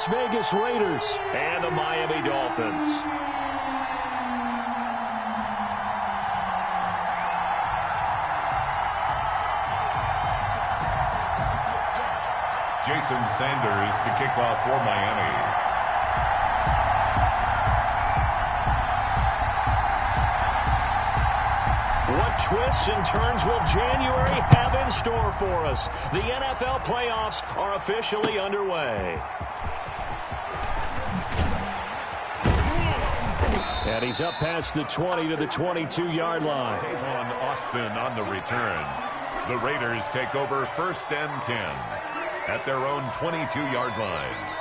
Las Vegas Raiders and the Miami Dolphins. Jason Sanders to kick off for Miami. What twists and turns will January have in store for us? The NFL playoffs are officially underway. And he's up past the 20 to the 22-yard line. Tavon Austin on the return. The Raiders take over 1st and 10 at their own 22-yard line.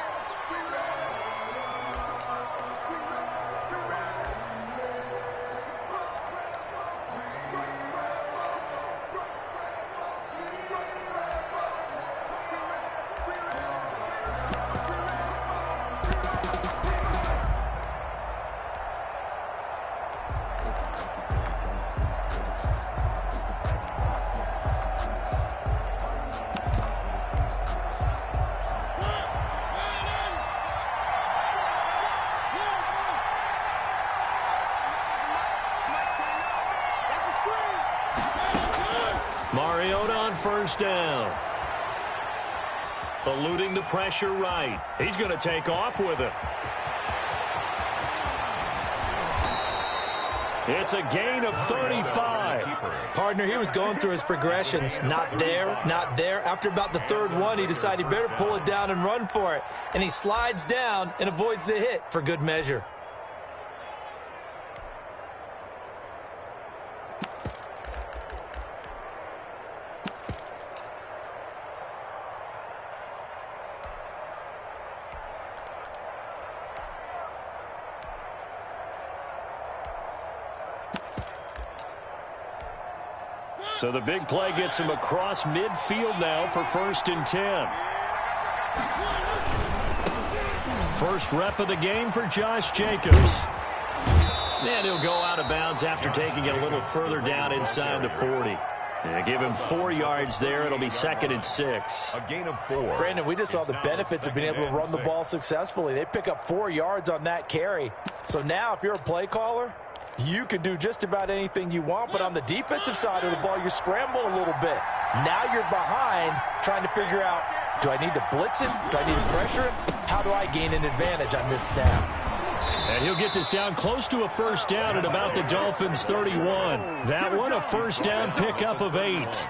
Mariota on 1st down. Eluding the pressure right. He's going to take off with it. It's a gain of 35. Partner, he was going through his progressions. Not there, not there. After about the 3rd one, he decided he better pull it down and run for it. And he slides down and avoids the hit for good measure. So the big play gets him across midfield now for 1st and 10. First rep of the game for Josh Jacobs. And he'll go out of bounds after taking it a little further down inside the 40. They give him 4 yards there. It'll be 2nd and 6. A gain of 4. Brandon, we just saw the benefits of being able to run the ball successfully. They pick up 4 yards on that carry. So now if you're a play caller, you can do just about anything you want, but on the defensive side of the ball, you're scrambling a little bit. Now you're behind trying to figure out, do I need to blitz him? Do I need to pressure him? How do I gain an advantage on this snap? And he'll get this down close to a 1st down at about the Dolphins' 31. That one a 1st down pickup of 8.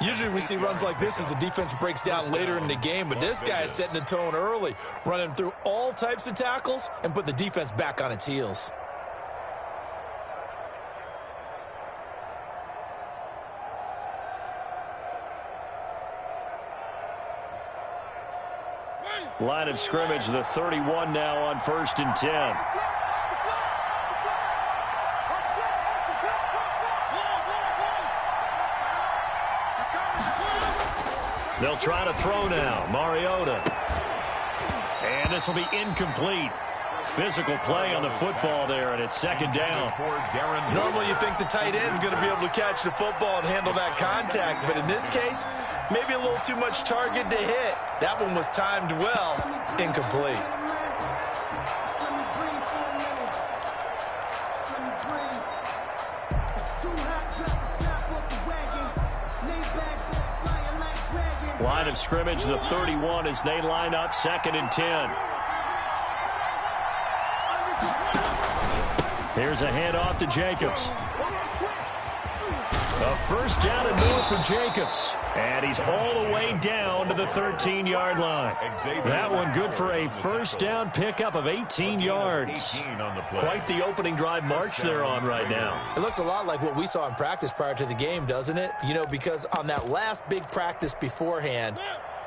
Usually we see runs like this as the defense breaks down later in the game, but this guy is setting the tone early, running through all types of tackles and put the defense back on its heels. Line of scrimmage, the 31 now on 1st and 10. They'll try to throw now. Mariota. And this will be incomplete. Physical play on the football there, and it's 2nd down. Normally you think the tight end's going to be able to catch the football and handle that contact, but in this case, maybe a little too much target to hit. That one was timed well, incomplete. Line of scrimmage, the 31 as they line up 2nd and 10. Here's a handoff to Jacobs. A 1st down and more for Jacobs. And he's all the way down to the 13-yard line. That one good for a 1st down pickup of 18 yards. Quite the opening drive march they're on right now. It looks a lot like what we saw in practice prior to the game, doesn't it? You know, because on that last big practice beforehand,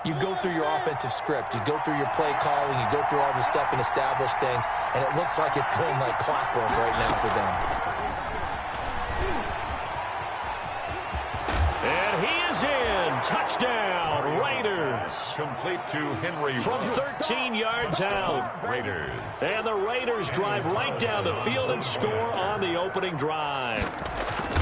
you go through your offensive script, you go through your play calling, you go through all the stuff and establish things, and it looks like it's going like clockwork right now for them. And he is in. Touchdown, Raiders. Complete to Henry. From 13 yards out. Raiders. And the Raiders drive right down the field and score on the opening drive.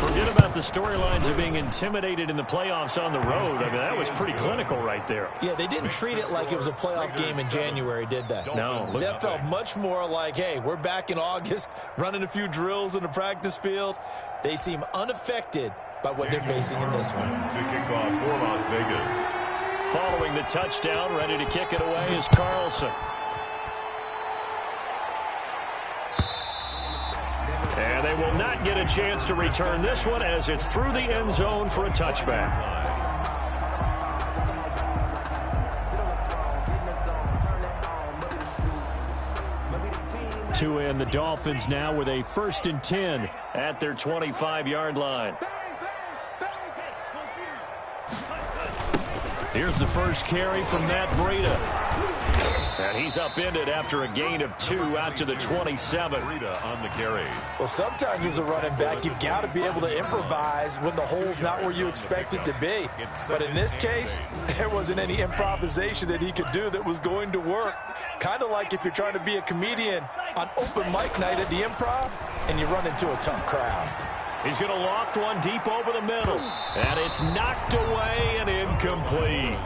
Forget about the storylines of being intimidated in the playoffs on the road. I mean, that was pretty clinical right there. Yeah, they didn't treat it like it was a playoff game in January, did they? No. That felt much more like, hey, we're back in August, running a few drills in the practice field. They seem unaffected by what they're facing in this one. To kick off for Las Vegas. Following the touchdown, ready to kick it away is Carlson. And they will not get a chance to return this one as it's through the end zone for a touchback. To end the Dolphins now with a 1st and 10 at their 25-yard line. Here's the first carry from Matt Breida. And he's upended after a gain of 2 out to the 27. Breida on the carry. Well, sometimes as a running back, you've got to be able to improvise when the hole's not where you expect it to be. But in this case, there wasn't any improvisation that he could do that was going to work. Kind of like if you're trying to be a comedian on open mic night at the Improv and you run into a tough crowd. He's going to loft one deep over the middle. And it's knocked away and incomplete.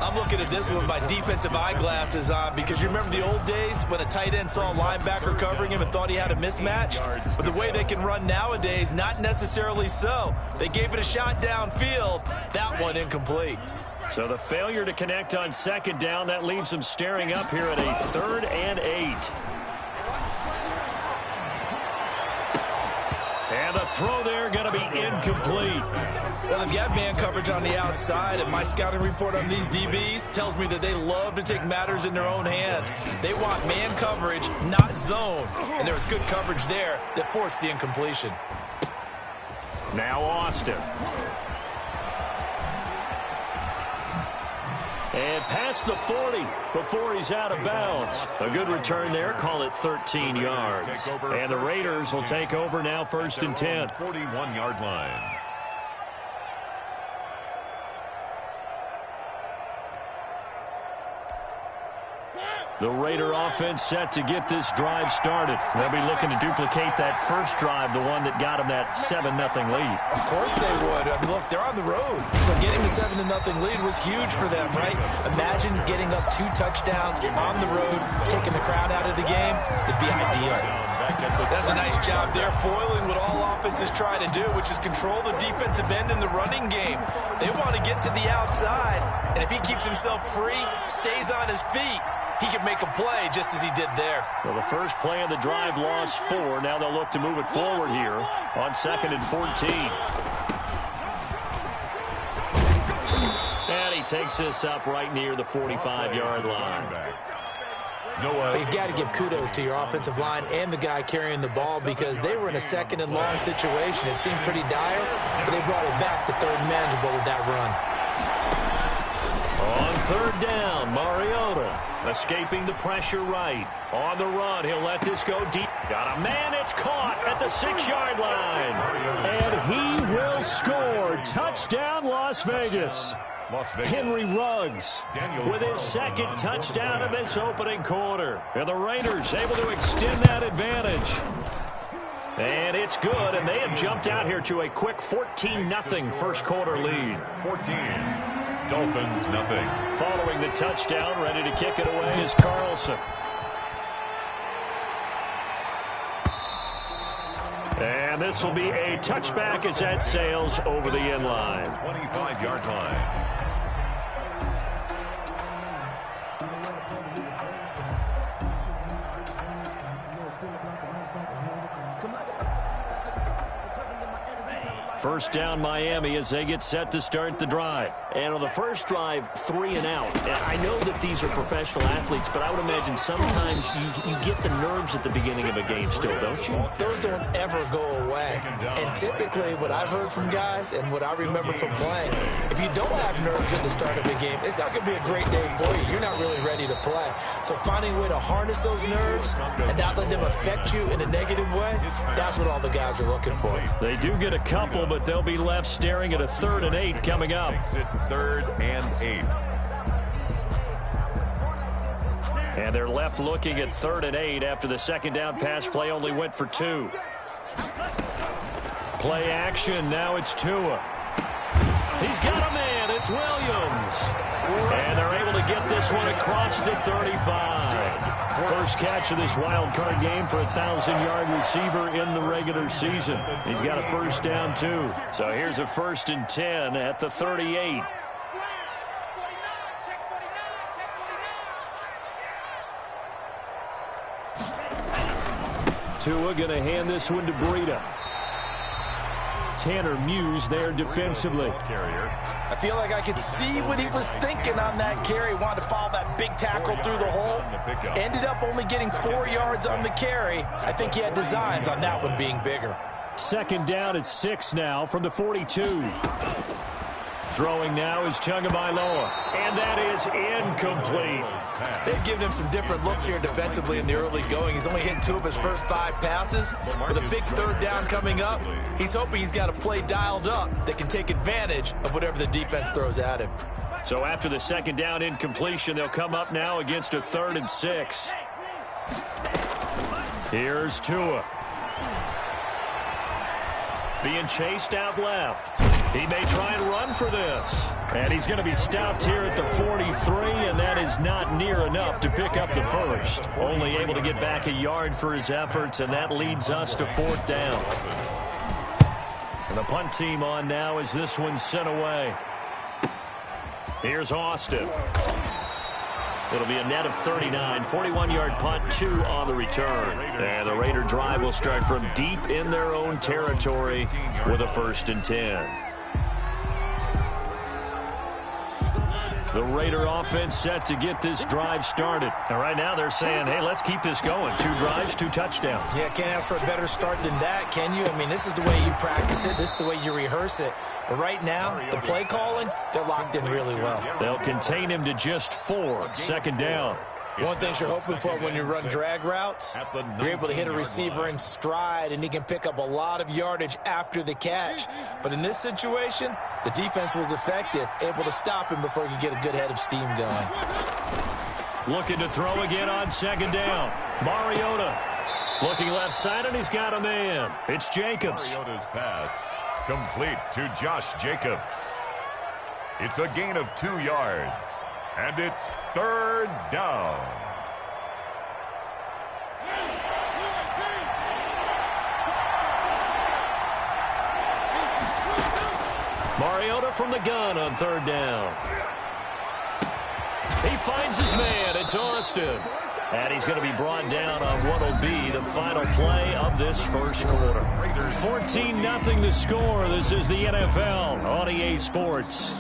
I'm looking at this with my defensive eyeglasses on because you remember the old days when a tight end saw a linebacker covering him and thought he had a mismatch? But the way they can run nowadays, not necessarily so. They gave it a shot downfield. That one incomplete. So the failure to connect on 2nd down, that leaves them staring up here at a 3rd and 8. And the throw there going to be incomplete. Well, they've got man coverage on the outside, and my scouting report on these DBs tells me that they love to take matters in their own hands. They want man coverage, not zone. And there was good coverage there that forced the incompletion. Now Austin. And past the 40 before he's out of bounds. A good return there. Call it 13 yards. And the Raiders will take over now 1st and 10. 41-yard line. The Raider offense set to get this drive started. They'll be looking to duplicate that first drive, the one that got them that 7-0 lead. Of course they would. I mean, look, they're on the road. So getting the 7-0 lead was huge for them, right? Imagine getting up 2 touchdowns on the road, taking the crowd out of the game. It'd be ideal. That's a nice job there, foiling what all offenses try to do, which is control the defensive end in the running game. They want to get to the outside, and if he keeps himself free, stays on his feet, he can make a play just as he did there. Well, the first play of the drive lost 4. Now they'll look to move it forward here on 2nd and 14. And he takes this up right near the 45-yard line. You've got to give kudos to your offensive line and the guy carrying the ball because they were in a 2nd and long situation. It seemed pretty dire, but they brought it back to 3rd and manageable with that run. On 3rd down, Mariota escaping the pressure right. On the run, he'll let this go deep. Got a man, it's caught at the 6-yard line. And he will score. Touchdown, Las Vegas. Henry Ruggs with his 2nd touchdown in this opening quarter. And the Raiders able to extend that advantage. And it's good, and they have jumped out here to a quick 14-0 first quarter lead. 14. Dolphins, nothing. Following the touchdown, ready to kick it away is Carlson. And this will be a touchback as that sails over the end line. 25-yard line. First down, Miami, as they get set to start the drive. And on the first drive, 3 and out. And I know that these are professional athletes, but I would imagine sometimes you get the nerves at the beginning of a game still, don't you? Those don't ever go away. And typically what I've heard from guys and what I remember from playing, if you don't have nerves at the start of a game, it's not going to be a great day for you. You're not really ready to play. So finding a way to harness those nerves and not let them affect you in a negative way, that's what all the guys are looking for. They do get a couple, but they'll be left staring at a 3rd and 8 coming up. Makes it 3rd and 8. And they're left looking at 3rd and 8 after the 2nd down pass play only went for 2. Play action. Now it's Tua. He's got a man. It's Williams. And they're able to get this one across the 35. First catch of this wild card game for a 1,000-yard receiver in the regular season. He's got a first down, too. So here's a 1st and 10 at the 38. Tua going to hand this one to Breida. Tanner Muse there defensively. I feel like I could see what he was thinking on that carry. Wanted to follow that big tackle through the hole. Ended up only getting 4 yards on the carry. I think he had designs on that one being bigger. Second down at 6 now from the 42. Throwing now is Tagovailoa, and that is incomplete. They've given him some different looks here defensively in the early going. He's only hit 2 of his first 5 passes. With a big 3rd down coming up, he's hoping he's got a play dialed up that can take advantage of whatever the defense throws at him. So after the 2nd down incompletion, they'll come up now against a 3rd and 6. Here's Tua. Being chased out left. He may try and run for this. And he's going to be stopped here at the 43, and that is not near enough to pick up the first. Only able to get back a yard for his efforts, and that leads us to 4th down. And the punt team on now as this one's sent away. Here's Austin. It'll be a net of 39, 41-yard punt, 2 on the return. And the Raider drive will start from deep in their own territory with a 1st and 10. The Raider offense set to get this drive started. And right now they're saying, hey, let's keep this going. 2 drives, 2 touchdowns. Yeah, can't ask for a better start than that, can you? I mean, this is the way you practice it. This is the way you rehearse it. But right now, the play calling, they're locked in really well. They'll contain him to just 4. 2nd down. One thing you're hoping for when you run drag routes, you're able to hit a receiver in stride, and he can pick up a lot of yardage after the catch. But in this situation, the defense was effective, able to stop him before he could get a good head of steam going. Looking to throw again on 2nd down. Mariota looking left side, and he's got a man. It's Jacobs. Mariota's pass complete to Josh Jacobs. It's a gain of 2 yards. And it's 3rd down. Mariota from the gun on 3rd down. He finds his man. It's Austin. And he's going to be brought down on what will be the final play of this first quarter. 14-0 the score. This is the NFL on EA Sports.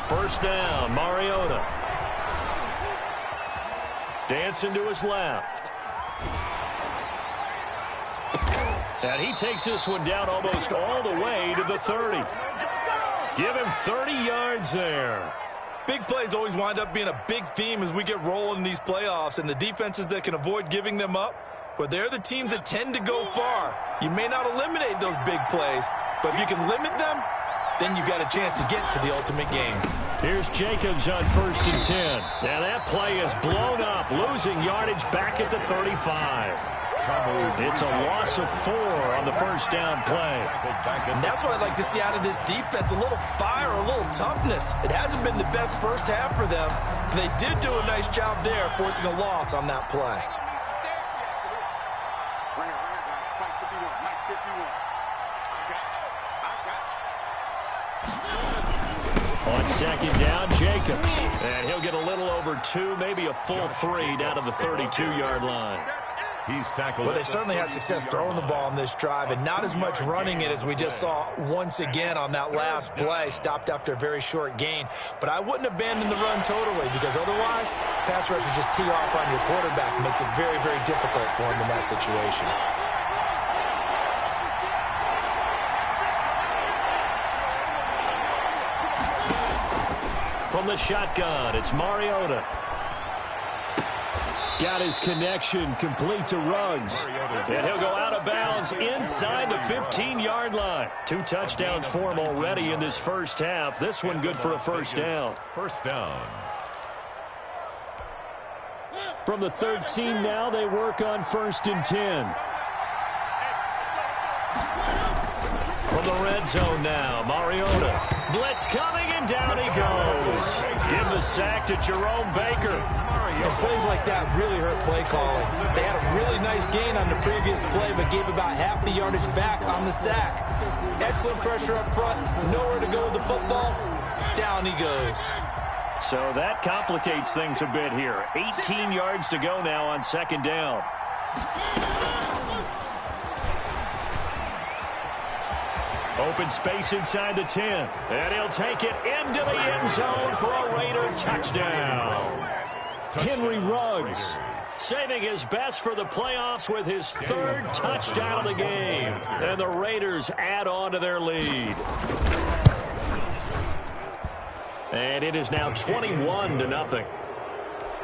First down, Mariota. Dancing to his left. And he takes this one down almost all the way to the 30. Give him 30 yards there. Big plays always wind up being a big theme as we get rolling in these playoffs, and the defenses that can avoid giving them up, but they're the teams that tend to go far. You may not eliminate those big plays, but if you can limit them, then you've got a chance to get to the ultimate game. Here's Jacobs on 1st and 10. Now that play is blown up, losing yardage back at the 35. It's a loss of 4 on the first down play. And that's what I'd like to see out of this defense, a little fire, a little toughness. It hasn't been the best first half for them, but they did do a nice job there, forcing a loss on that play. On 2nd down, Jacobs. And he'll get a little over 2, maybe a full 3 down to the 32-yard line. He's tackled. Well, they certainly had success throwing the ball on this drive, and not as much running it as we just saw once again on that last play. Stopped after a very short gain. But I wouldn't abandon the run totally, because otherwise, pass rushers just tee off on your quarterback. It makes it very, very difficult for him in that situation. From the shotgun, it's Mariota. Got his connection complete to Ruggs. And he'll go out of bounds inside the 15-yard line. 2 touchdowns for him already in this first half. This one good for a first down. First down. From the 13 now, they work on 1st and 10. From the red zone now, Mariota. Blitz coming, and down he goes. Give the sack to Jerome Baker. And plays like that really hurt play calling. They had a really nice gain on the previous play, but gave about half the yardage back on the sack. Excellent pressure up front, nowhere to go with the football. Down he goes. So that complicates things a bit here. 18 yards to go now on 2nd down. Open space inside the 10. And he'll take it into the end zone for a Raider touchdown. Henry Ruggs saving his best for the playoffs with his 3rd touchdown of the game. And the Raiders add on to their lead. And it is now 21-0.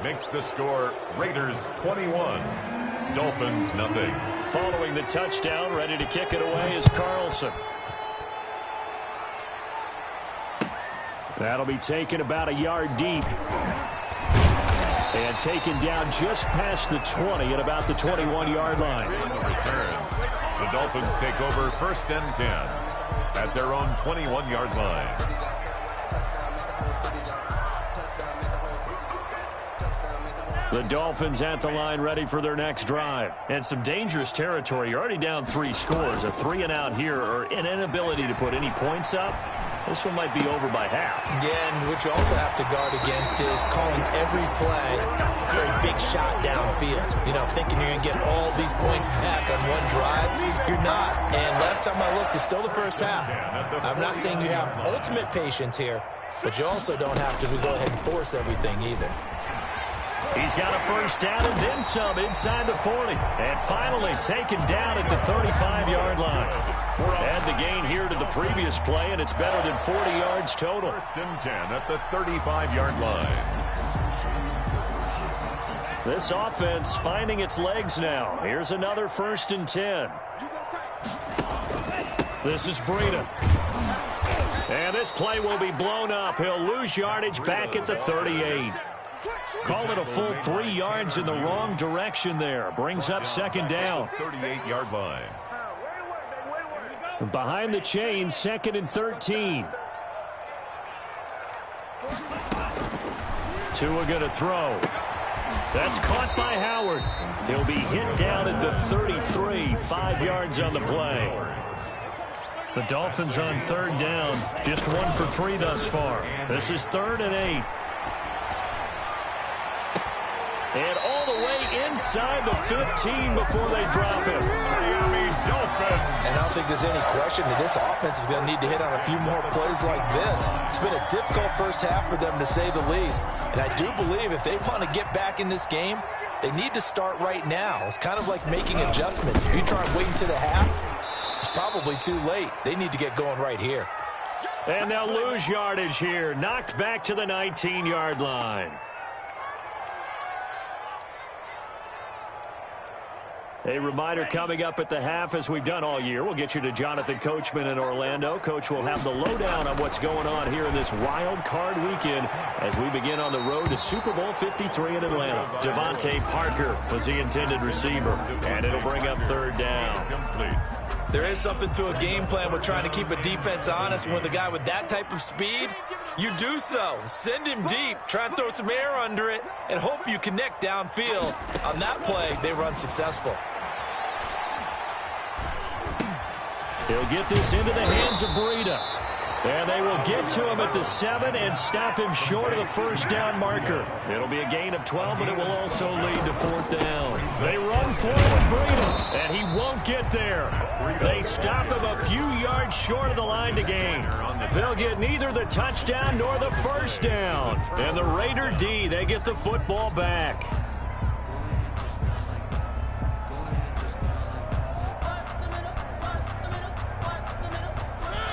Makes the score Raiders 21, Dolphins nothing. Following the touchdown, ready to kick it away is Carlson. That'll be taken about a yard deep. And taken down just past the 20 at about the 21-yard line. Return. The Dolphins take over 1st and 10 at their own 21-yard line. The Dolphins at the line ready for their next drive. And some dangerous territory. You're already down 3 scores. A 3-and-out here or an inability to put any points up. This one might be over by half. Yeah, and what you also have to guard against is calling every play for a big shot downfield. You know, thinking you're going to get all these points back on one drive. You're not. And last time I looked, it's still the first half. I'm not saying you have ultimate patience here, but you also don't have to go ahead and force everything either. He's got a first down and then some inside the 40. And finally taken down at the 35-yard line. Add the gain here to the previous play, and it's better than 40 yards total. 1st and 10 at the 35-yard line. This offense finding its legs now. Here's another 1st and 10. This is Breida. And this play will be blown up. He'll lose yardage back at the 38. Call it a full 3 yards in the wrong direction there. Brings up 2nd down. 38-yard line. Behind the chain, 2nd and 13. Tua going to throw. That's caught by Howard. He'll be hit down at the 33, 5 yards on the play. The Dolphins on 3rd down, just 1 for 3 thus far. This is 3rd and 8. And all the way inside the 15 before they drop it. Miami Dolphins. And I don't think there's any question that this offense is going to need to hit on a few more plays like this. It's been a difficult first half for them, to say the least. And I do believe if they want to get back in this game, they need to start right now. It's kind of like making adjustments. If you try and wait until the half, it's probably too late. They need to get going right here. And they'll lose yardage here. Knocked back to the 19-yard line. A reminder coming up at the half, as we've done all year. We'll get you to Jonathan Coachman in Orlando. Coach will have the lowdown on what's going on here in this wild card weekend as we begin on the road to Super Bowl 53 in Atlanta. Devontae Parker was the intended receiver, and it'll bring up 3rd down. Complete. There is something to a game plan with trying to keep a defense honest. With a guy with that type of speed, you do so. Send him deep, try and throw some air under it, and hope you connect downfield. On that play, they run successful. He'll get this into the hands of Breida. And they will get to him at the 7 and stop him short of the 1st down marker. It'll be a gain of 12, but it will also lead to 4th down. They run forward Breida, and he won't get there. They stop him a few yards short of the line to gain. They'll get neither the touchdown nor the 1st down. And the Raider D, they get the football back.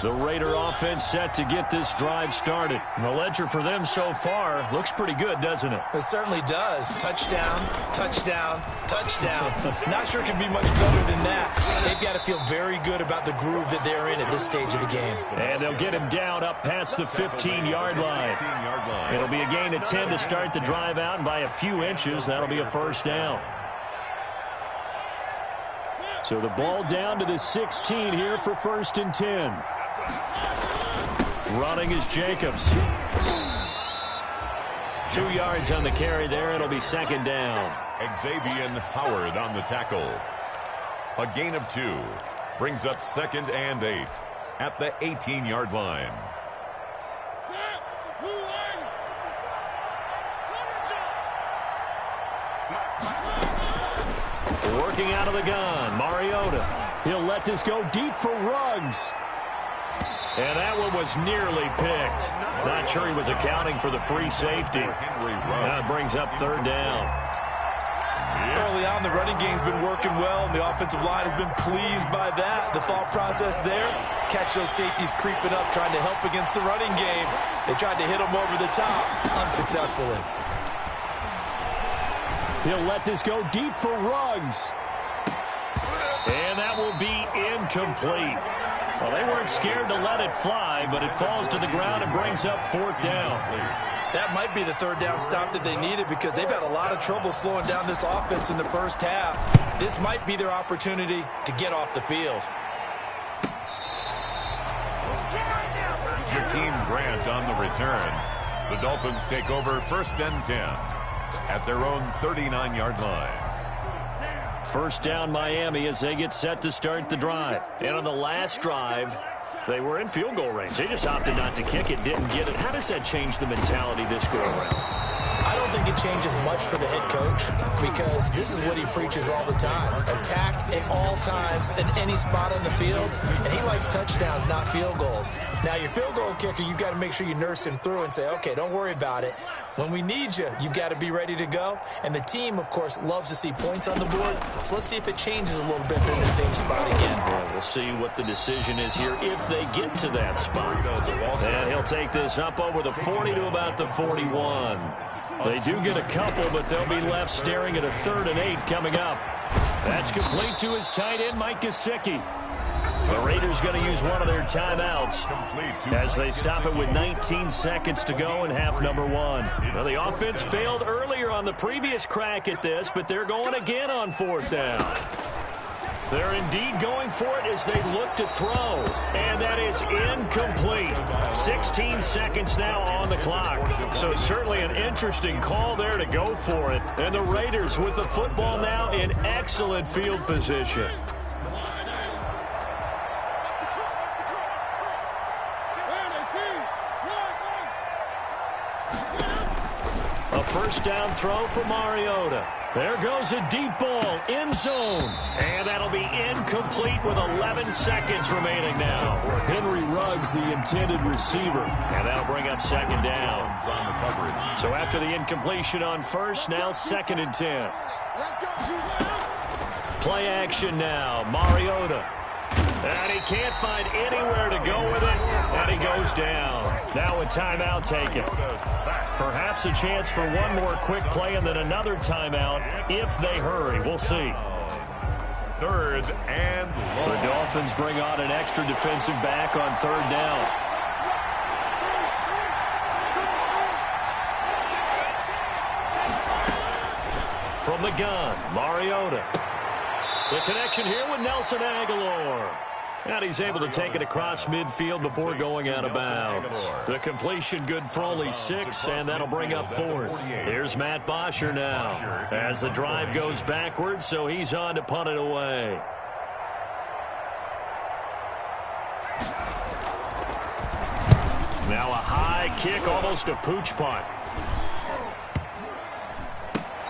The Raider offense set to get this drive started. And the ledger for them so far looks pretty good, doesn't it? It certainly does. Touchdown, touchdown, touchdown. Not sure it can be much better than that. They've got to feel very good about the groove that they're in at this stage of the game. And they'll get him down up past the 15-yard line. It'll be a gain of 10 to start the drive out, and by a few inches, that'll be a first down. So the ball down to the 16 here for 1st and 10. Running is Jacobs. 2 yards on the carry there. It'll be 2nd down. Xavier Howard on the tackle. A gain of 2 brings up 2nd and 8 at the 18-yard line. Working out of the gun, Mariota. He'll let this go deep for Ruggs. And that one was nearly picked. Not sure he was accounting for the free safety. That brings up 3rd down. Early on, the running game's been working well, and the offensive line has been pleased by that. The thought process there, catch those safeties creeping up, trying to help against the running game. They tried to hit them over the top, unsuccessfully. He'll let this go deep for Ruggs. And that will be incomplete. Well, they weren't scared to let it fly, but it falls to the ground and brings up 4th down. That might be the 3rd down stop that they needed, because they've had a lot of trouble slowing down this offense in the first half. This might be their opportunity to get off the field. Jakeem Grant on the return. The Dolphins take over 1st and 10 at their own 39-yard line. 1st down Miami as they get set to start the drive. And on the last drive, they were in field goal range. They just opted not to kick it, didn't get it. How does that change the mentality this go around? I don't think it changes much for the head coach, because this is what he preaches all the time. Attack at all times in any spot on the field, and he likes touchdowns, not field goals. Now, your field goal kicker, you've got to make sure you nurse him through and say, okay, don't worry about it. When we need you, you've got to be ready to go. And the team, of course, loves to see points on the board. So let's see if it changes a little bit. They're in the same spot again. Well, we'll see what the decision is here if they get to that spot. And he'll take this up over the 40 to about the 41. They do get a couple, but they'll be left staring at a 3rd and 8 coming up. That's complete to his tight end, Mike Gesicki. The Raiders going to use one of their timeouts as they stop it with 19 seconds to go in half number 1. Well, the offense failed earlier on the previous crack at this, but they're going again on 4th down. They're indeed going for it as they look to throw. And that is incomplete. 16 seconds now on the clock. So certainly an interesting call there to go for it. And the Raiders with the football now in excellent field position. A 1st down throw for Mariota. There goes a deep ball, end zone. And that'll be incomplete with 11 seconds remaining now. Henry Ruggs, the intended receiver. And that'll bring up 2nd down. So after the incompletion on 1st, now 2nd and 10. Play action now, Mariota. And he can't find anywhere to go with it, and he goes down. Now a timeout taken. Perhaps a chance for one more quick play and then another timeout if they hurry. We'll see. 3rd and long. The Dolphins bring on an extra defensive back on 3rd down. From the gun, Mariota. The connection here with Nelson Aguilar. And he's able to take it across midfield before going out of bounds. The completion good for only 6, and that'll bring up 4th. Here's Matt Bosher now as the drive goes backwards, so he's on to punt it away. Now a high kick, almost a pooch punt.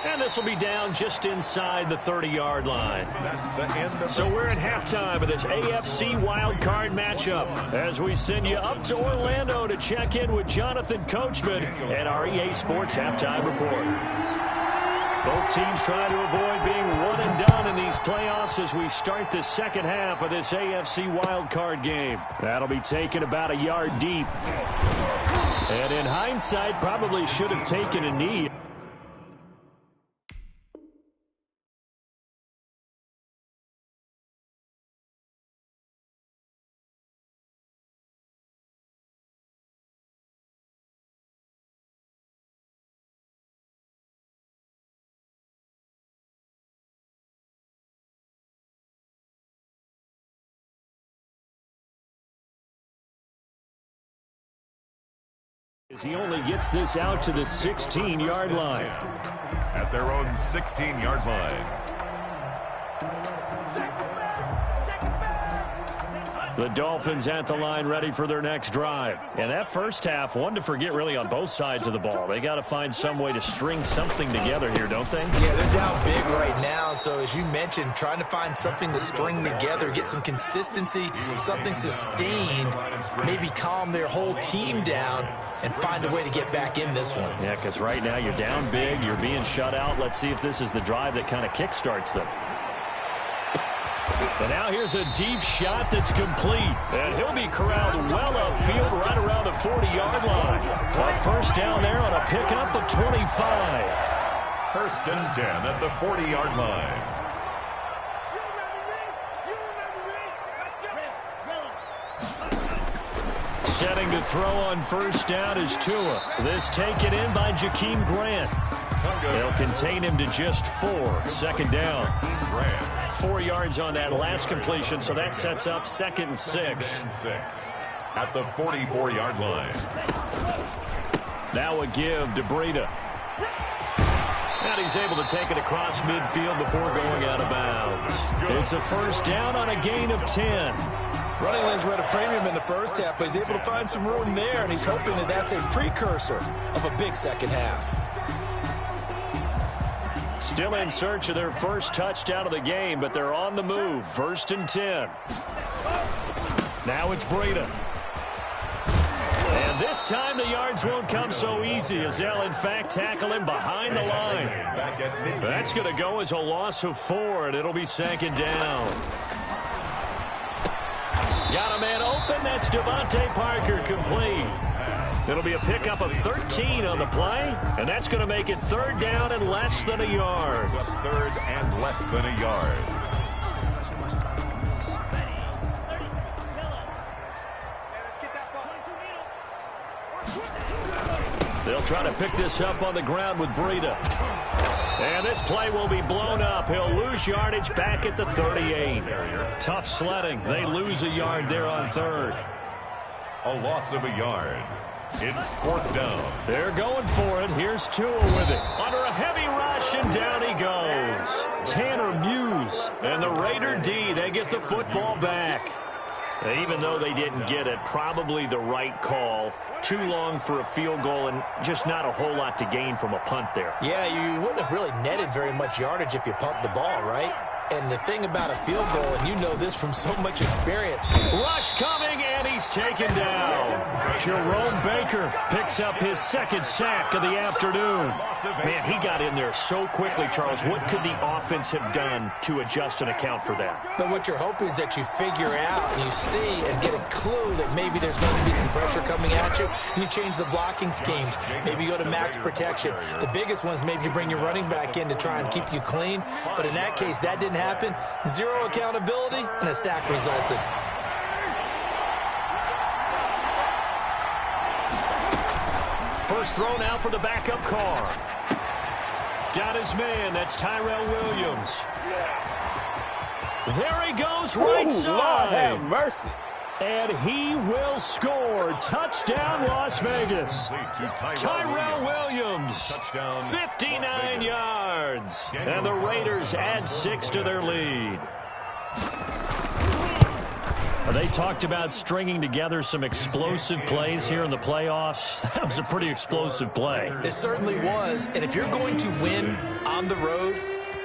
And this will be down just inside the 30-yard line. That's the end of So we're at halftime of this AFC wildcard matchup as we send you up to Orlando to check in with Jonathan Coachman and our EA Sports Halftime Report. Both teams trying to avoid being one and done in these playoffs as we start the second half of this AFC wildcard game. That'll be taken about a yard deep. And in hindsight, probably should have taken a knee. As he only gets this out to the 16-yard line. At their own 16-yard line. The Dolphins at the line ready for their next drive. And that first half, one to forget really on both sides of the ball. They got to find some way to string something together here, don't they? Yeah, they're down big right now. So as you mentioned, trying to find something to string together, get some consistency, something sustained, maybe calm their whole team down and find a way to get back in this one. Yeah, because right now you're down big, you're being shut out. Let's see if this is the drive that kind of kickstarts them. And now here's a deep shot that's complete. And he'll be corralled well upfield right around the 40-yard line. A first down there on a pickup of 25. First and 10 at the 40-yard line. Setting to throw on first down is Tua. This taken in by Jakeem Grant. They'll contain him to just 4. Second down. 4 yards on that last completion, so that sets up 2nd and 6. At the 44-yard line. Now a give to Breida. And he's able to take it across midfield before going out of bounds. It's a first down on a gain of 10. Running lanes were at a premium in the first half, but he's able to find some room there, and he's hoping that that's a precursor of a big second half. Still in search of their first touchdown of the game, but they're on the move. 1st and 10. Now it's Breida. And this time the yards won't come so easy as they'll, in fact, tackle him behind the line. That's going to go as a loss of 4, and it'll be 2nd down. Got a man open. That's Devontae Parker complete. It'll be a pickup of 13 on the play, and that's going to make it 3rd down and less than a yard. 3rd and less than a yard. They'll try to pick this up on the ground with Breida. And this play will be blown up. He'll lose yardage back at the 38. Tough sledding. They lose a yard there on 3rd. A loss of a yard. It's 4th down. They're going for it. Here's Tua with it. Under a heavy rush, and down he goes. Tanner Muse and the Raider D, they get the football back. Even though they didn't get it, probably the right call. Too long for a field goal and just not a whole lot to gain from a punt there. Yeah, you wouldn't have really netted very much yardage if you pumped the ball, right? And the thing about a field goal, and you know this from so much experience. Rush coming, and he's taken down. Jerome Baker picks up his 2nd sack of the afternoon. Man, he got in there so quickly, Charles. What could the offense have done to adjust and account for that? But what you're hoping is that you figure out and you see and get a clue that maybe there's going to be some pressure coming at you, and you change the blocking schemes. Maybe you go to max protection. The biggest ones, maybe you bring your running back in to try and keep you clean. But in that case, that didn't happen. 0 accountability, and a sack resulted. First throw now for the backup car. Got his man. That's Tyrell Williams. There he goes, right side. Lord have mercy. And he will score. Touchdown, Las Vegas. Tyrell Williams, 59 yards. And the Raiders add 6 to their lead. They talked about stringing together some explosive plays here in the playoffs. That was a pretty explosive play. It certainly was. And if you're going to win on the road,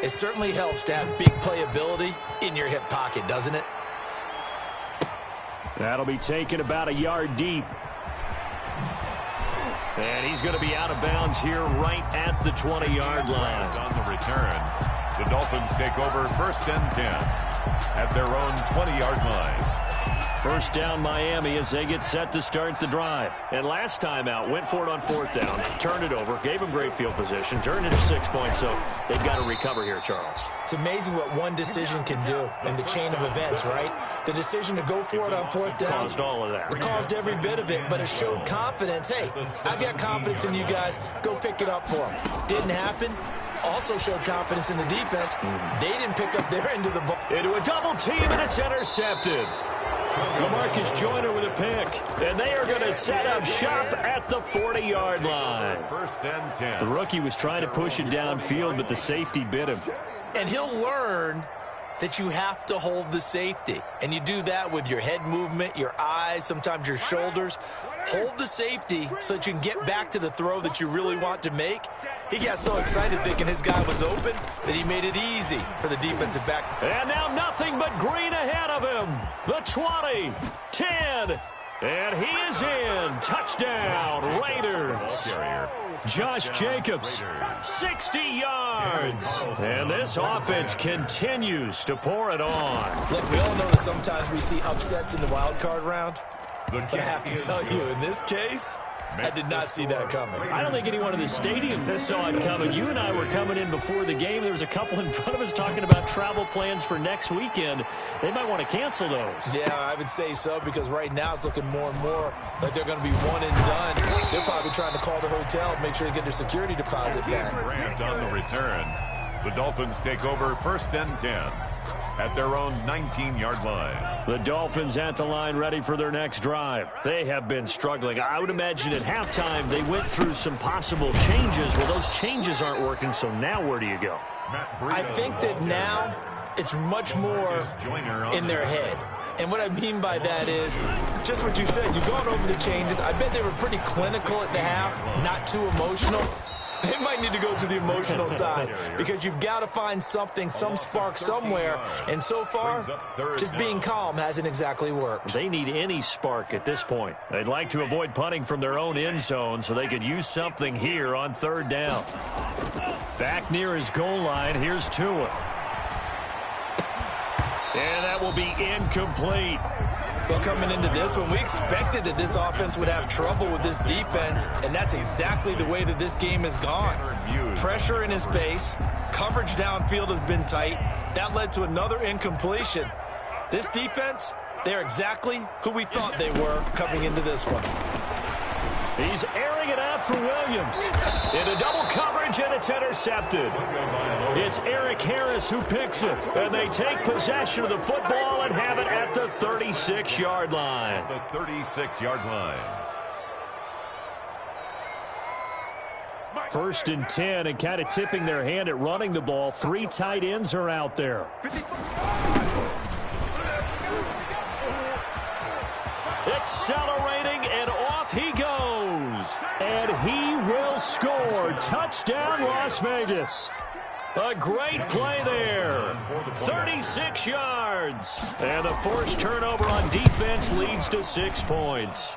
it certainly helps to have big playability in your hip pocket, doesn't it? That'll be taken about a yard deep. And he's going to be out of bounds here right at the 20-yard line. On the return, the Dolphins take over 1st and 10 at their own 20-yard line. First down Miami as they get set to start the drive. And last time out, went for it on 4th down, turned it over, gave them great field position, turned it to 6 points, so they've got to recover here, Charles. It's amazing what one decision can do in the chain of events, right? The decision to go for it on 4th down. Caused all of that. It caused every bit of it, but it showed confidence. Hey, I've got confidence in you guys. Go pick it up for them. Didn't happen. Also showed confidence in the defense. They didn't pick up their end of the ball. Into a double team, and it's intercepted. LaMarcus Joyner with a pick, and they are going to set up shop at the 40-yard line. 1st and 10. The rookie was trying to push it downfield, but the safety bit him. And he'll learn that you have to hold the safety. And you do that with your head movement, your eyes, sometimes your shoulders. Hold the safety so that you can get back to the throw that you really want to make. He got so excited thinking his guy was open that he made it easy for the defensive back. And now nothing but green ahead of him. The 20, 10, and he is in. Touchdown, Raiders. Josh Jacobs, 60 yards. And this offense continues to pour it on. Look, we all know that sometimes we see upsets in the wild card round. But I have to tell you, in this case, I did not see that coming. I don't think anyone in the stadium saw it coming. You and I were coming in before the game. There was a couple in front of us talking about travel plans for next weekend. They might want to cancel those. Yeah, I would say so, because right now it's looking more and more like they're going to be one and done. They're probably trying to call the hotel and make sure they get their security deposit back. Grant on the return. The Dolphins take over 1st and 10 at their own 19-yard line. The Dolphins at the line ready for their next drive. They have been struggling. I would imagine at halftime they went through some possible changes. Well, those changes aren't working, so now where do you go? I think that now it's much more in their head. And what I mean by that is just what you said. You've gone over the changes. I bet they were pretty clinical at the half, not too emotional. They might need to go to the emotional side because you've got to find something, some spark somewhere. And so far, just being calm hasn't exactly worked. They need any spark at this point. They'd like to avoid punting from their own end zone so they could use something here on 3rd down. Back near his goal line, here's Tua. And that will be incomplete. Well, coming into this one, we expected that this offense would have trouble with this defense, and that's exactly the way that this game has gone. Pressure in his face, coverage downfield has been tight. That led to another incompletion. This defense, they're exactly who we thought they were coming into this one. He's airing it out for Williams. Into double coverage, and it's intercepted. It's Eric Harris who picks it. And they take possession of the football and have it at the 36-yard line. The 36-yard line. 1st and 10, and kind of tipping their hand at running the ball. 3 tight ends are out there. Accelerating, and off he goes. And he will score. Touchdown, Las Vegas. A great play there. 36 yards. And the forced turnover on defense leads to 6 points.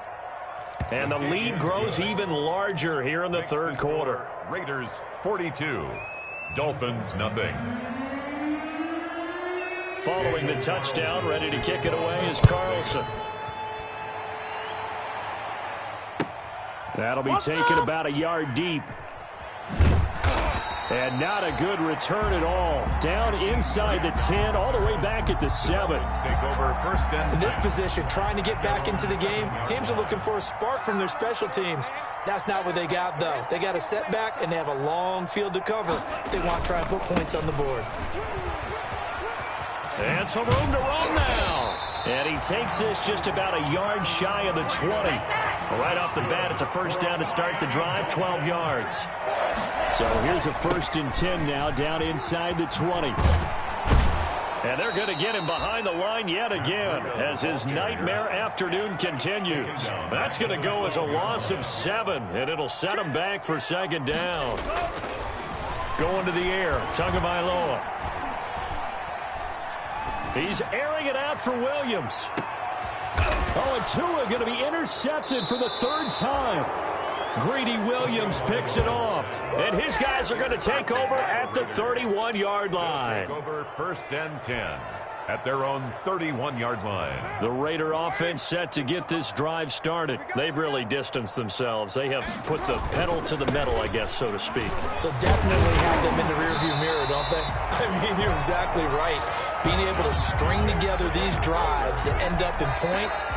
And the lead grows even larger here in the 3rd quarter. Raiders 42, Dolphins nothing. Following the touchdown, ready to kick it away is Carlson. That'll be taken about a yard deep. And not a good return at all. Down inside the 10, all the way back at the 7. Take over 1st and 10. In this position, trying to get back into the game, teams are looking for a spark from their special teams. That's not what they got, though. They got a setback, and they have a long field to cover if they want to try and put points on the board. And some room to run now. And he takes this just about a yard shy of the 20. Right off the bat, it's a 1st down to start the drive, 12 yards. So here's a 1st and 10 now, down inside the 20. And they're going to get him behind the line yet again as his nightmare afternoon continues. That's going to go as a loss of 7, and it'll set him back for 2nd down. Going to the air, Tagovailoa. He's airing it out for Williams. Oh, and Tua going to be intercepted for the 3rd time. Greedy Williams picks it off. And his guys are going to take over at the 31-yard line. Take over 1st and 10 at their own 31-yard line. The Raider offense set to get this drive started. They've really distanced themselves. They have put the pedal to the metal, I guess, so to speak. So definitely have them in the rearview mirror, don't they? I mean, you're exactly right. Being able to string together these drives that end up in points,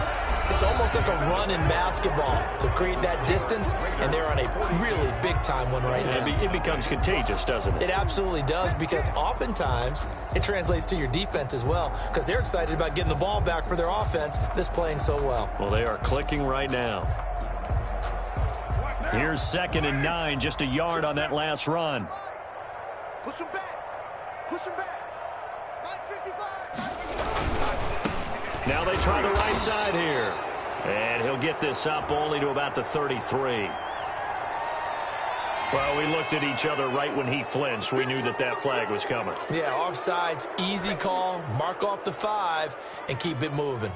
it's almost like a run in basketball to create that distance, and they're on a really big-time one right now. It becomes contagious, doesn't it? It absolutely does, because oftentimes it translates to your defense as well, because they're excited about getting the ball back for their offense that's playing so well. Well, they are clicking right now. Here's 2nd and 9, just a yard on that last run. Push him back. Push him back. 55. Now they try the right side here. And he'll get this up only to about the 33. Well, we looked at each other right when he flinched. We knew that that flag was coming. Yeah, offsides, easy call. Mark off the 5 and keep it moving.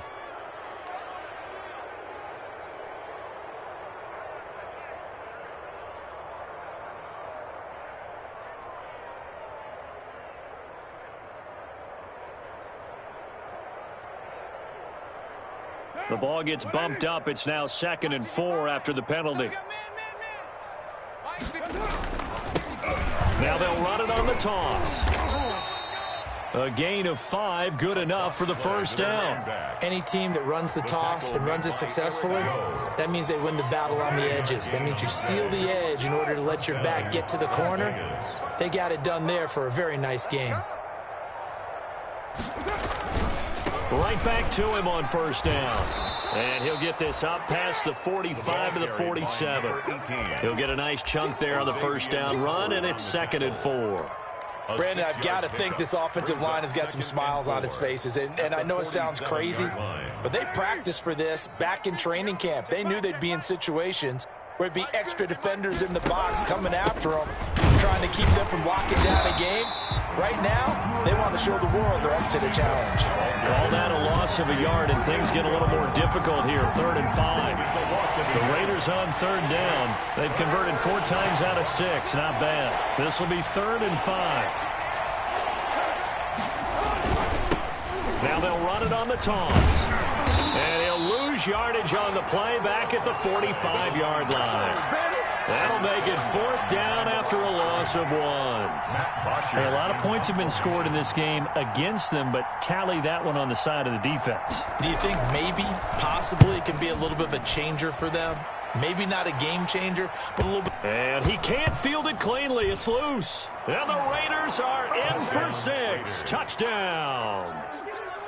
The ball gets bumped up. It's now 2nd and 4 after the penalty. Now they'll run it on the toss. A gain of 5, good enough for the 1st down. Any team that runs the toss and runs it successfully, that means they win the battle on the edges. That means you seal the edge in order to let your back get to the corner. They got it done there for a very nice game. Right back to him on 1st down. And he'll get this up past the 45 to the 47. He'll get a nice chunk there on the 1st down run, and it's 2nd and 4. Brandon, I've got to think this offensive line has got some smiles on its faces. And I know it sounds crazy, but they practiced for this back in training camp. They knew they'd be in situations where it'd be extra defenders in the box coming after them, trying to keep them from locking down a game. Right now, they want to show the world they're up to the challenge. Call that a loss of a yard, and things get a little more difficult here. 3rd and 5. The Raiders on 3rd down. They've converted 4 times out of 6. Not bad. This will be 3rd and 5. Now they'll run it on the toss. And he'll lose yardage on the play back at the 45-yard line. That'll make it 4th down after a loss of 1. Hey, a lot of points have been scored in this game against them, but tally that one on the side of the defense. Do you think maybe, possibly, it can be a little bit of a changer for them? Maybe not a game changer, but a little bit. And he can't field it cleanly. It's loose. And the Raiders are in for 6. Touchdown.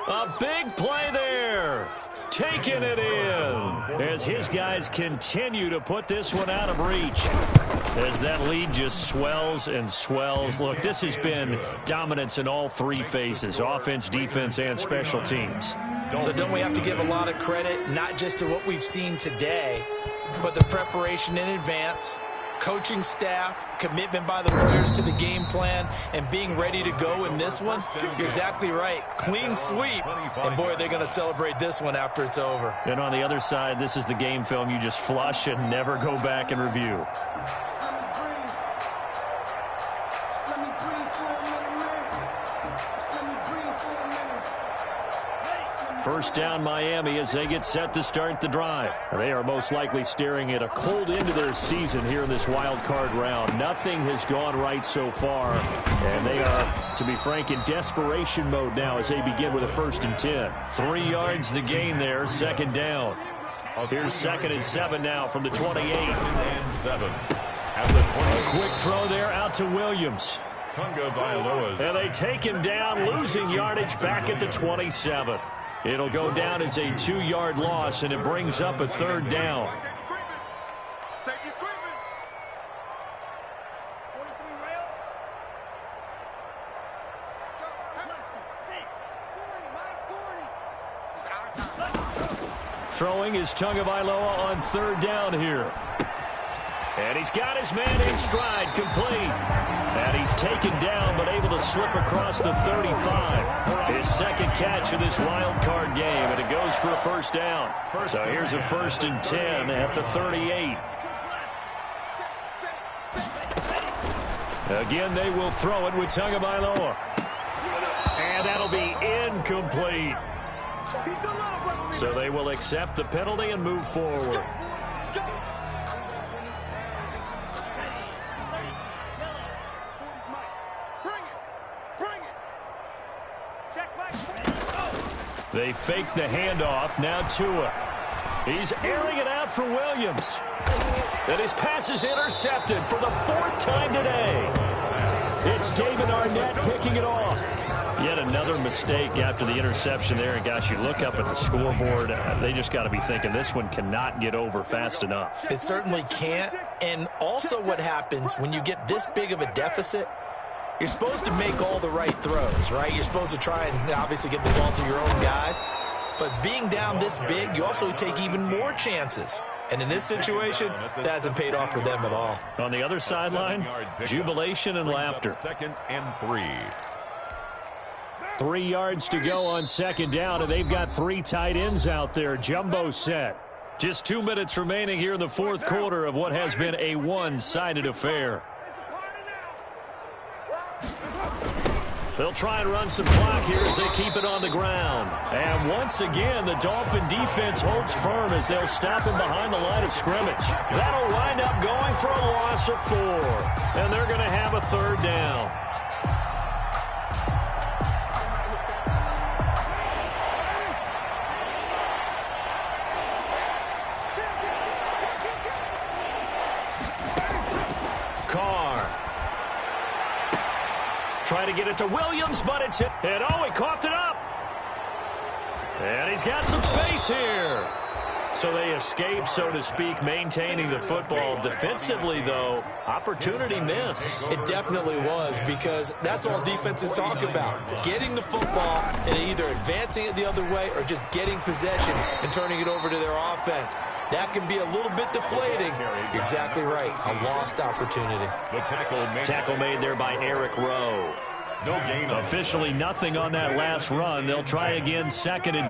A big play there. Taking it in as his guys continue to put this one out of reach as that lead just swells and swells. Look, this has been dominance in all 3 phases, offense, defense, and special teams. So don't we have to give a lot of credit, not just to what we've seen today, but the preparation in advance, coaching staff, commitment by the players to the game plan, and being ready to go in this one? You're exactly right. Clean sweep. And, boy, they're going to celebrate this one after it's over. And on the other side, this is the game film you just flush and never go back and review. First down Miami as they get set to start the drive. They are most likely staring at a cold end to their season here in this wild card round. Nothing has gone right so far, and they are, to be frank, in desperation mode now as they begin with a 1st and 10. 3 yards the gain there, 2nd down. Here's 2nd and 7 now from the 28. 7 at the 20. Quick throw there out to Williams. And they take him down, losing yardage back at the 27. It'll go down as a 2-yard loss, and it brings up a 3rd down. Throwing is Tagovailoa on 3rd down here. And he's got his man in stride, complete. And he's taken down, but able to slip across the 35. His 2nd catch of this wild card game, and it goes for a 1st down. So here's a 1st and 10 at the 38. Again, they will throw it with Tagovailoa. And that'll be incomplete. So they will accept the penalty and move forward. They fake the handoff. Now Tua. He's airing it out for Williams. And his pass is intercepted for the 4th time today. It's David Arnett picking it off. Yet another mistake after the interception there. And, gosh, you look up at the scoreboard, they just got to be thinking this one cannot get over fast enough. It certainly can't. And also what happens when you get this big of a deficit, you're supposed to make all the right throws, right? You're supposed to try and obviously get the ball to your own guys. But being down this big, you also take even more chances. And in this situation, that hasn't paid off for them at all. On the other sideline, jubilation and laughter. 2nd and 3. 3 yards to go on 2nd down, and they've got 3 tight ends out there. Jumbo set. Just 2 minutes remaining here in the 4th quarter of what has been a one-sided affair. They'll try and run some clock here as they keep it on the ground. And once again, the Dolphin defense holds firm as they'll stop him behind the line of scrimmage. That'll wind up going for a loss of 4. And they're going to have a 3rd down. Trying to get it to Williams, but it's hit. And oh, he coughed it up. And he's got some space here. So they escape, so to speak, maintaining the football. Defensively, though, opportunity miss. It definitely was, because that's all defenses talk about. Getting the football and either advancing it the other way or just getting possession and turning it over to their offense. That can be a little bit deflating. You're exactly right. A lost opportunity. The tackle made there by Eric Rowe. No gain. Officially nothing on that last run. They'll try again 2nd and